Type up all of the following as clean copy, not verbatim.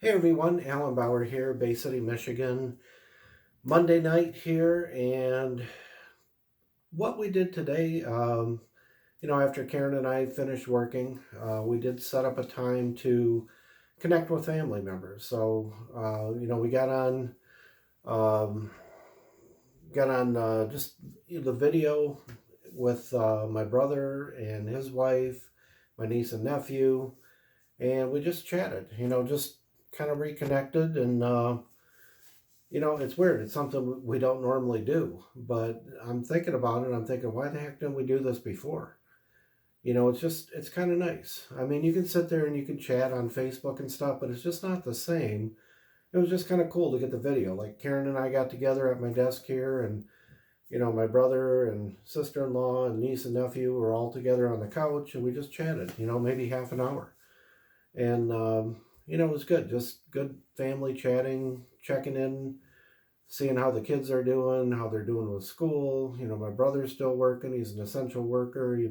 Hey everyone, Alan Bauer here, Bay City, Michigan. Monday night here, and what we did today, after Karen and I finished working, we did set up a time to connect with family members. So, we um, got on just the video with my brother and his wife, my niece and nephew, and we just chatted. Just kind of reconnected and. It's weird. It's something we don't normally do, but I'm thinking about it. I'm thinking, why the heck didn't we do this before? It's kind of nice. I mean, you can sit there and you can chat on Facebook and stuff, but it's just not the same. It was just kind of cool to get the video. Like Karen and I got together at my desk here, and my brother and sister-in-law and niece and nephew were all together on the couch, and we just chatted. Maybe half an hour, and it was good. Just good family chatting, checking in, seeing how the kids are doing, how they're doing with school. My brother's still working. He's an essential worker. He,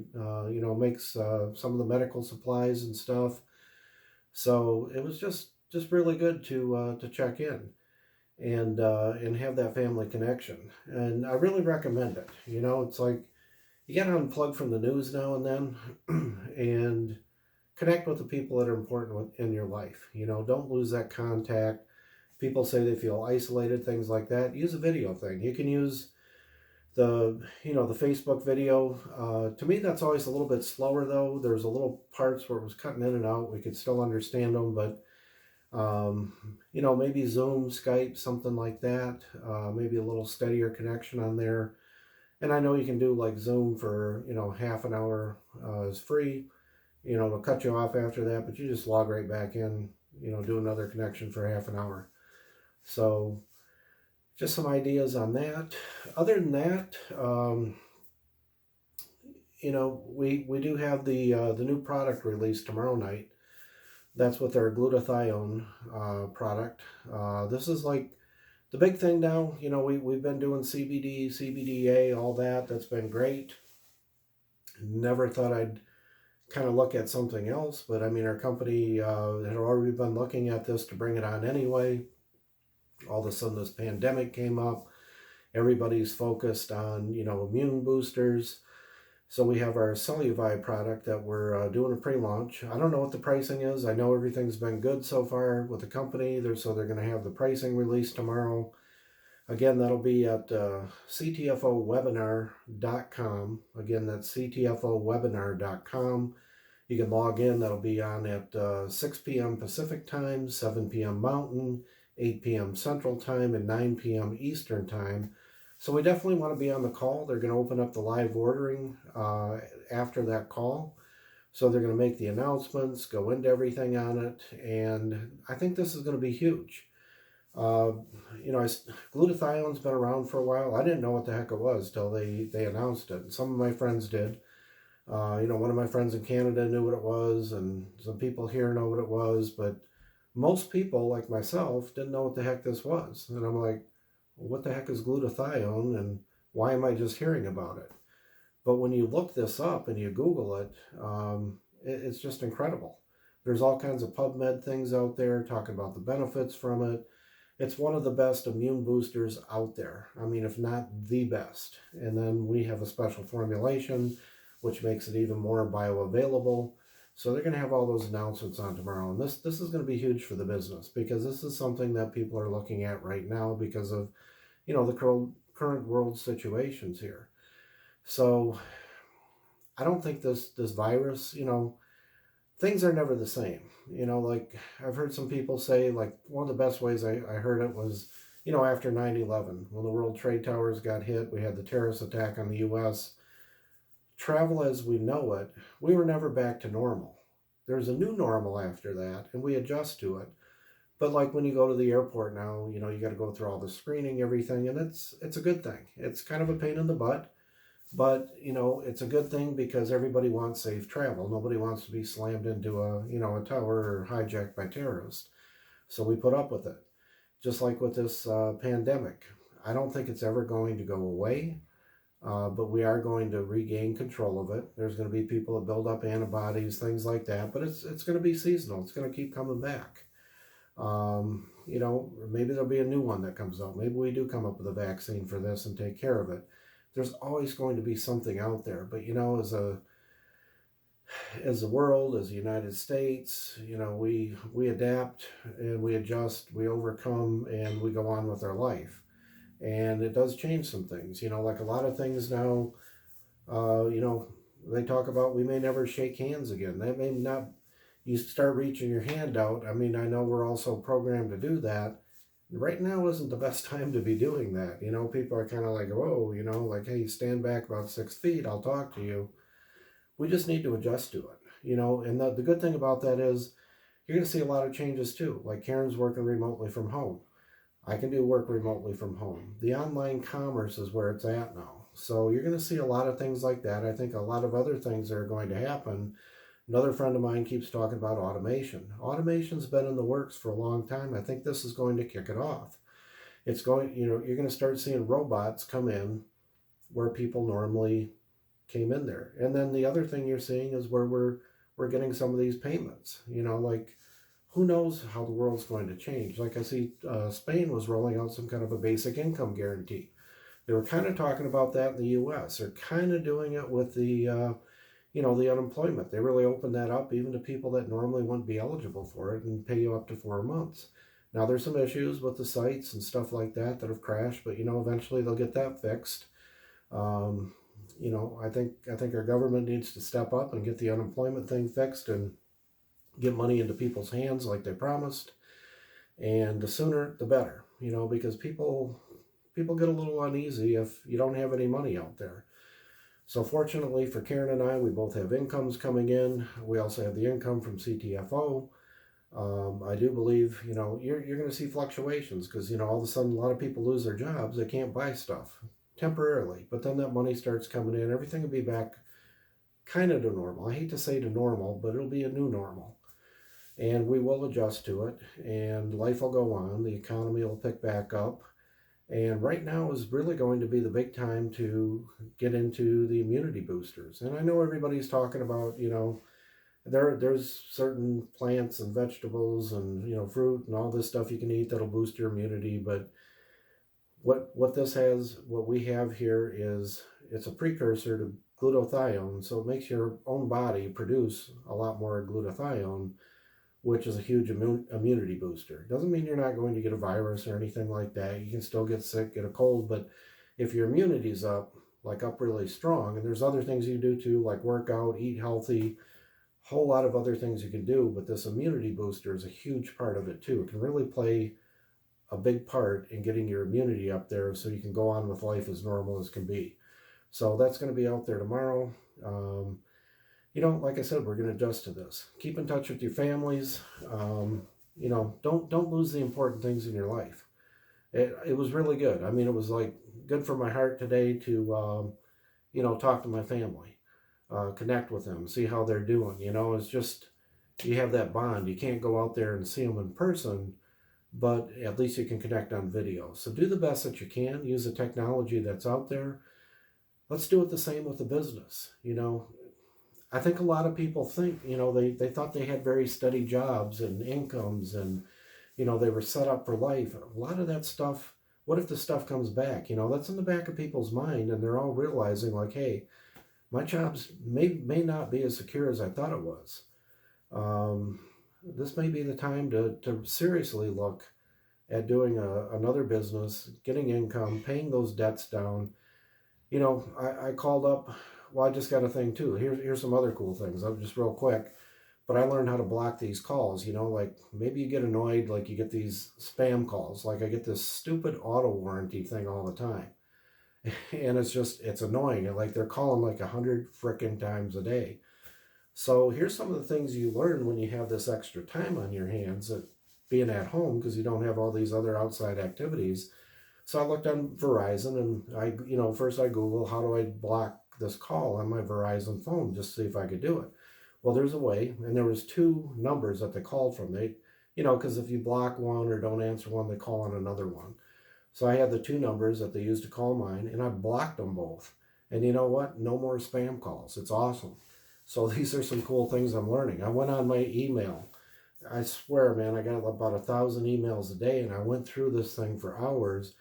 makes some of the medical supplies and stuff. So it was just really good to check in and have that family connection. And I really recommend it. It's like you got to unplug from the news now and then, and connect with the people that are important in your life. Don't lose that contact. People say they feel isolated, things like that. Use a video thing. You can use the Facebook video. To me, that's always a little bit slower though. There's a little parts where it was cutting in and out. We could still understand them, but maybe Zoom, Skype, something like that. Maybe a little steadier connection on there. And I know you can do like Zoom for half an hour is free. It'll cut you off after that, but you just log right back in. Do another connection for half an hour. So just some ideas on that. Other than that, we do have the new product released tomorrow night. That's with our glutathione product. This is like the big thing now. We've been doing CBD, CBDA, all that. That's been great. Never thought I'd kind of look at something else, but I mean, our company had already been looking at this to bring it on anyway. All of a sudden, this pandemic came up. Everybody's focused on, immune boosters. So we have our Celluvi product that we're doing a pre-launch. I don't know what the pricing is. I know everything's been good so far with the company. So they're going to have the pricing released tomorrow. Again, that'll be at ctfowebinar.com. Again, that's ctfowebinar.com. You can log in. That'll be on at 6 p.m. Pacific time, 7 p.m. Mountain, 8 p.m. Central time, and 9 p.m. Eastern time. So we definitely want to be on the call. They're going to open up the live ordering after that call. So they're going to make the announcements, go into everything on it, and I think this is going to be huge. Glutathione's been around for a while. I didn't know what the heck it was till they announced it. Some of my friends did. One of my friends in Canada knew what it was, and some people here know what it was, but most people, like myself, didn't know what the heck this was. And I'm like, well, what the heck is glutathione, and why am I just hearing about it? But when you look this up and you Google it, it's just incredible. There's all kinds of PubMed things out there talking about the benefits from it. It's one of the best immune boosters out there. I mean, if not the best. And then we have a special formulation, which makes it even more bioavailable. So they're going to have all those announcements on tomorrow. And this is going to be huge for the business, because this is something that people are looking at right now because of, the current world situations here. So I don't think this virus, things are never the same. Like I've heard some people say, like one of the best ways I heard it was, after 9/11, when the World Trade Towers got hit, we had the terrorist attack on the U.S. Travel as we know it, we were never back to normal. There's a new normal after that, and we adjust to it. But like when you go to the airport now, you got to go through all the screening, everything, and it's a good thing. It's kind of a pain in the butt, but it's a good thing because everybody wants safe travel. Nobody wants to be slammed into a tower or hijacked by terrorists. So we put up with it. Just like with this pandemic, I don't think it's ever going to go away. But we are going to regain control of it. There's going to be people that build up antibodies, things like that. But it's going to be seasonal. It's going to keep coming back. Maybe there'll be a new one that comes out. Maybe we do come up with a vaccine for this and take care of it. There's always going to be something out there. But as a world, as the United States, we adapt and we adjust, we overcome, and we go on with our life. And it does change some things. Like a lot of things now. Uh, you know, they talk about we may never shake hands again. That may not. You start reaching your hand out. I mean, I know we're also programmed to do that. Right now isn't the best time to be doing that. People are kind of like, whoa, like, hey, stand back about 6 feet. I'll talk to you. We just need to adjust to it. And the good thing about that is you're going to see a lot of changes too. Like Karen's working remotely from home. I can do work remotely from home. The online commerce is where it's at now. So you're going to see a lot of things like that. I think a lot of other things are going to happen. Another friend of mine keeps talking about automation. Automation's been in the works for a long time. I think this is going to kick it off. You're going to start seeing robots come in where people normally came in there. And then the other thing you're seeing is where we're getting some of these payments. Like who knows how the world's going to change. Like I see Spain was rolling out some kind of a basic income guarantee. They were kind of talking about that in the U.S. They're kind of doing it with the unemployment. They really opened that up even to people that normally wouldn't be eligible for it and pay you up to 4 months. Now there's some issues with the sites and stuff like that have crashed, but eventually they'll get that fixed. Um, I think our government needs to step up and get the unemployment thing fixed and get money into people's hands like they promised. And the sooner the better, because people get a little uneasy if you don't have any money out there. So fortunately for Karen and I, we both have incomes coming in. We also have the income from CTFO. I do believe, you're going to see fluctuations because, all of a sudden a lot of people lose their jobs. They can't buy stuff temporarily, but then that money starts coming in. Everything will be back kind of to normal. I hate to say to normal, but it'll be a new normal. And we will adjust to it and life will go on. The economy will pick back up. And right now is really going to be the big time to get into the immunity boosters. And I know everybody's talking about, there's certain plants and vegetables and, fruit and all this stuff you can eat that'll boost your immunity. But what we have here is it's a precursor to glutathione. So it makes your own body produce a lot more glutathione, which is a huge immunity booster. Doesn't mean you're not going to get a virus or anything like that. You can still get sick, get a cold, but if your immunity's up really strong, and there's other things you can do too, like work out, eat healthy, whole lot of other things you can do, but this immunity booster is a huge part of it too. It can really play a big part in getting your immunity up there so you can go on with life as normal as can be. So that's going to be out there tomorrow. Like I said, we're going to adjust to this. Keep in touch with your families. Don't lose the important things in your life. It was really good. I mean, it was like good for my heart today to, talk to my family, connect with them, see how they're doing. It's just, you have that bond. You can't go out there and see them in person, but at least you can connect on video. So do the best that you can. Use the technology that's out there. Let's do it the same with the business. I think a lot of people think, they thought they had very steady jobs and incomes and, they were set up for life. A lot of that stuff, what if the stuff comes back? That's in the back of people's mind and they're all realizing like, hey, my jobs may not be as secure as I thought it was. This may be the time to seriously look at doing another business, getting income, paying those debts down. I called up. Well, I just got a thing too. Here's some other cool things. I'm just real quick. But I learned how to block these calls, like maybe you get annoyed, like you get these spam calls. Like I get this stupid auto warranty thing all the time. And it's annoying. Like they're calling like 100 frickin' times a day. So here's some of the things you learn when you have this extra time on your hands at being at home because you don't have all these other outside activities. So I looked on Verizon and first I Googled how do I block this call on my Verizon phone just to see if I could do it. Well, there's a way, and there was 2 numbers that they called from. Because if you block one or don't answer one, they call on another one. So I had the 2 numbers that they used to call mine, and I blocked them both. And you know what? No more spam calls. It's awesome. So these are some cool things I'm learning. I went on my email. I swear, man, I got about 1,000 emails a day, and I went through this thing for hours,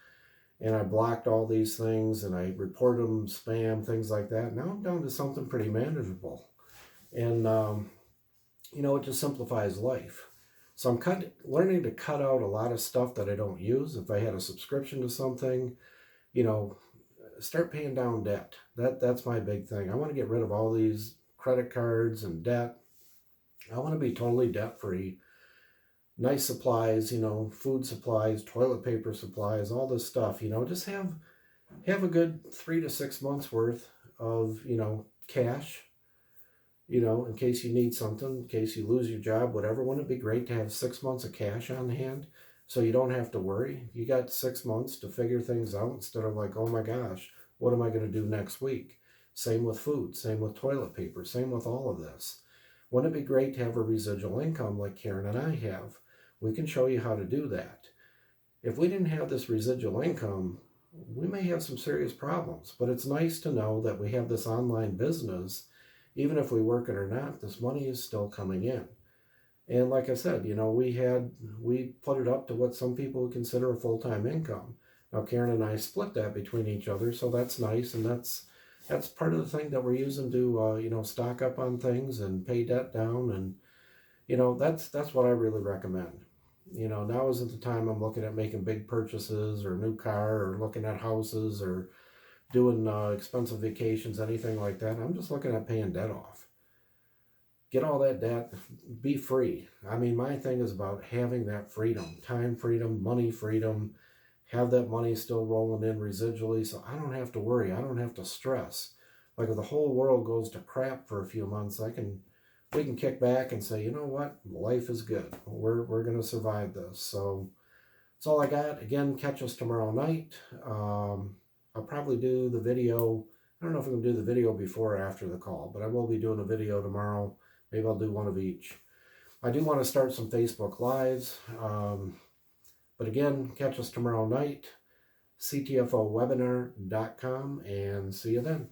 and I blocked all these things, and I reported them spam, things like that. Now I'm down to something pretty manageable, and it just simplifies life. So I'm learning to cut out a lot of stuff that I don't use. If I had a subscription to something, you know, start paying down debt. That's my big thing. I want to get rid of all these credit cards and debt. I want to be totally debt free. Nice supplies, food supplies, toilet paper supplies, all this stuff. Just have a good 3 to 6 months worth of cash. In case you need something, in case you lose your job, whatever. Wouldn't it be great to have 6 months of cash on hand so you don't have to worry? You got 6 months to figure things out instead of like, oh my gosh, what am I going to do next week? Same with food, same with toilet paper, same with all of this. Wouldn't it be great to have a residual income like Karen and I have? We can show you how to do that. If we didn't have this residual income, we may have some serious problems, but it's nice to know that we have this online business. Even if we work it or not, this money is still coming in. And like I said, we put it up to what some people would consider a full-time income. Now Karen and I split that between each other, so that's nice, and that's part of the thing that we're using to stock up on things and pay debt down, and that's what I really recommend. Now isn't the time I'm looking at making big purchases or a new car or looking at houses or doing expensive vacations, anything like that. I'm just looking at paying debt off. Get all that debt, be free. I mean, my thing is about having that freedom, time freedom, money freedom, have that money still rolling in residually so I don't have to worry. I don't have to stress. Like if the whole world goes to crap for a few months, we can kick back and say, you know what, life is good. We're going to survive this. So that's all I got. Again, catch us tomorrow night. I'll probably do the video. I don't know if I'm going to do the video before or after the call, but I will be doing a video tomorrow. Maybe I'll do one of each. I do want to start some Facebook Lives. But again, catch us tomorrow night, ctfowebinar.com, and see you then.